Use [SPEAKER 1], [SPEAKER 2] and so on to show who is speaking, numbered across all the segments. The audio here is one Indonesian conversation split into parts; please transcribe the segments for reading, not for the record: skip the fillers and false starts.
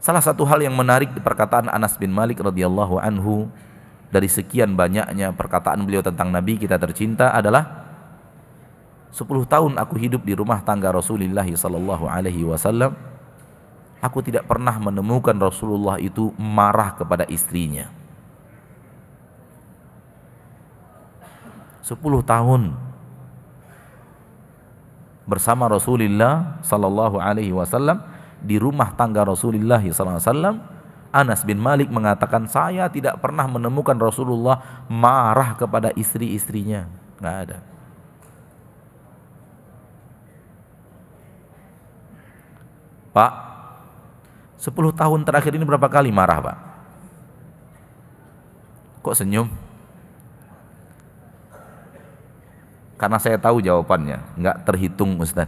[SPEAKER 1] Salah satu hal yang menarik di perkataan Anas bin Malik radhiyallahu anhu dari sekian banyaknya perkataan beliau tentang Nabi kita tercinta adalah 10 tahun aku hidup di rumah tangga Rasulullah sallallahu alaihi wasallam, aku tidak pernah menemukan Rasulullah itu marah kepada istrinya. 10 tahun bersama Rasulullah sallallahu alaihi wasallam di rumah tangga Rasulullah sallallahu alaihi wasallam, Anas bin Malik mengatakan saya tidak pernah menemukan Rasulullah marah kepada istri-istrinya. Nggak ada. Pak, 10 tahun terakhir ini berapa kali marah, Pak? Kok senyum? Karena saya tahu jawabannya, nggak terhitung, Ustaz.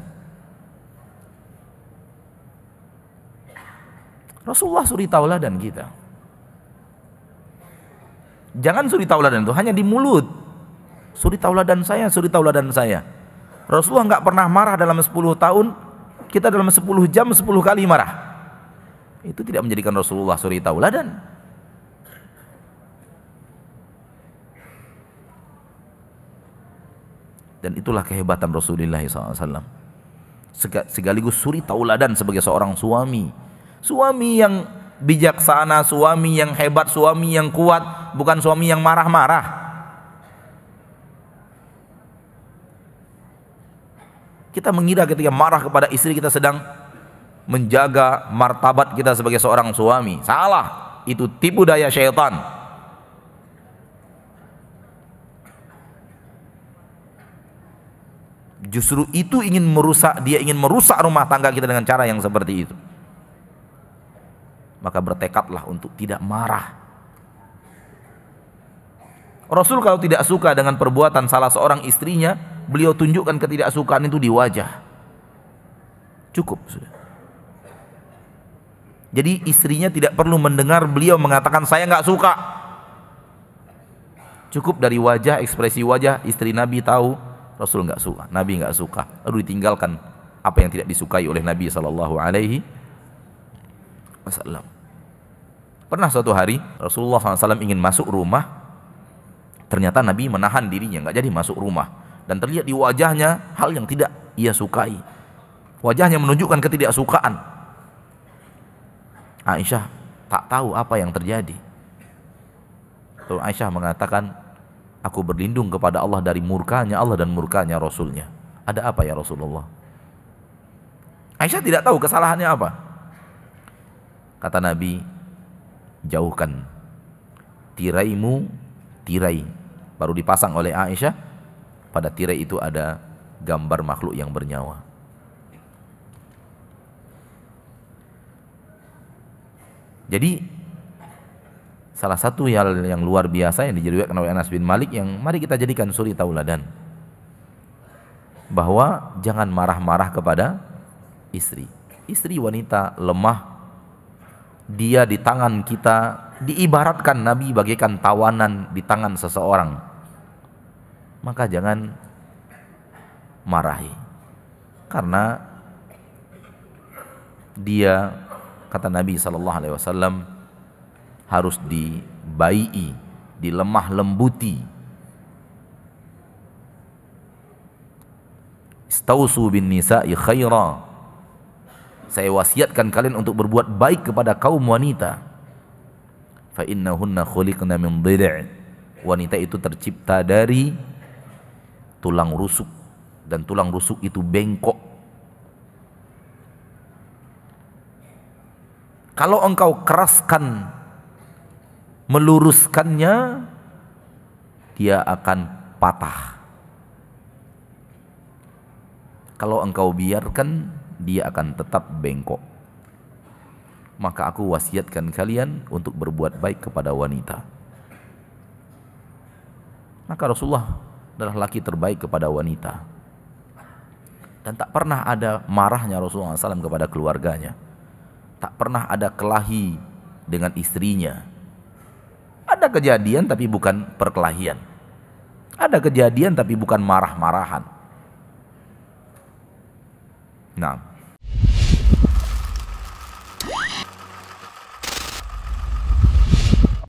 [SPEAKER 1] Rasulullah suri tauladan kita. Jangan suri tauladan itu hanya di mulut. Suri tauladan saya, suri tauladan saya. Rasulullah nggak pernah marah dalam 10 tahun, kita dalam 10 jam 10 kali marah. Itu tidak menjadikan Rasulullah suri tauladan. Dan itulah kehebatan Rasulullah SAW. Sekaligus suri tauladan sebagai seorang suami. Suami yang bijaksana, suami yang hebat, suami yang kuat, bukan suami yang marah-marah. Kita mengira ketika marah kepada istri kita sedang menjaga martabat kita sebagai seorang suami. Salah, itu tipu daya syaitan. Justru itu dia ingin merusak rumah tangga kita dengan cara yang seperti itu. Maka bertekadlah untuk tidak marah. Rasul kalau tidak suka dengan perbuatan salah seorang istrinya, beliau tunjukkan ketidaksukaan itu di wajah. Cukup sudah. Jadi istrinya tidak perlu mendengar beliau mengatakan saya nggak suka. Cukup dari wajah, ekspresi wajah istri Nabi tahu Rasul nggak suka, Nabi nggak suka. Lalu ditinggalkan apa yang tidak disukai oleh Nabi Sallallahu Alaihi Wasallam. Pernah suatu hari Rasulullah SAW ingin masuk rumah, ternyata Nabi menahan dirinya, nggak jadi masuk rumah, dan terlihat di wajahnya hal yang tidak ia sukai. Wajahnya menunjukkan ketidaksukaan. Aisyah tak tahu apa yang terjadi. Lalu Aisyah mengatakan, aku berlindung kepada Allah dari murkanya Allah dan murkanya Rasulnya. Ada apa ya Rasulullah? Aisyah tidak tahu kesalahannya apa. Kata Nabi, jauhkan tiraimu, tirai baru dipasang oleh Aisyah. Pada tirai itu ada gambar makhluk yang bernyawa. Jadi salah satu hal yang luar biasa yang diriwayatkan oleh Anas bin Malik yang mari kita jadikan suri tauladan, bahwa jangan marah-marah kepada istri. Istri wanita lemah, dia di tangan kita, diibaratkan Nabi bagaikan tawanan di tangan seseorang. Maka jangan marahi, karena dia, kata Nabi SAW, harus dibai'i, dilemah lembuti. Istausu bin nisa'i khaira, saya wasiatkan kalian untuk berbuat baik kepada kaum wanita. Fa innahunna khuliqna min dhil', wanita itu tercipta dari tulang rusuk, dan tulang rusuk itu bengkok. Kalau engkau keraskan meluruskannya, dia akan patah. Kalau engkau biarkan, dia akan tetap bengkok. Maka aku wasiatkan kalian untuk berbuat baik kepada wanita. Maka Rasulullah adalah laki terbaik kepada wanita, dan tak pernah ada marahnya Rasulullah SAW kepada keluarganya. Tak pernah ada kelahi dengan istrinya. Ada kejadian tapi bukan perkelahian. Ada kejadian tapi bukan marah-marahan. Nah,